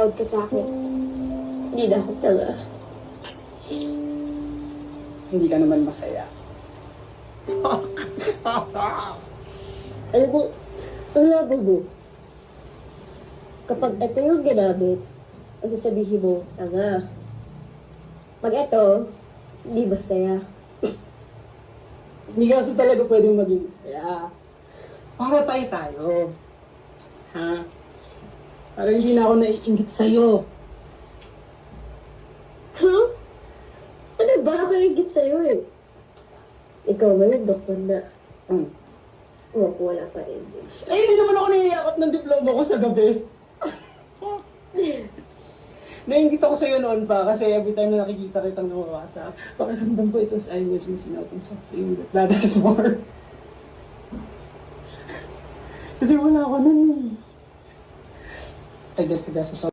Tumatawad ka sa akin. Hindi na ako tanga. Hindi ka naman masaya. Alam mo, ang labo mo. Kapag ito yung ginamit, ang sasabihin mo, tanga. Pag ito, hindi masaya. Hindi ka kasi talaga pwedeng maging masaya. Para tayo. Ha? Para hindi na ako naiingit sa'yo. Huh? Ano ba? Nakaingit sa'yo eh. Ikaw ngayon, doktor na. Wala pa rin. Eh, hindi naman ako nangiyakap ng diploma ko sa gabi. Naingit ako sa'yo noon pa kasi every time na nakikita kitang nawawasa, pakiramdam ko it was I was missing out on something that matters more. Kasi wala ako nun eh. I guess sa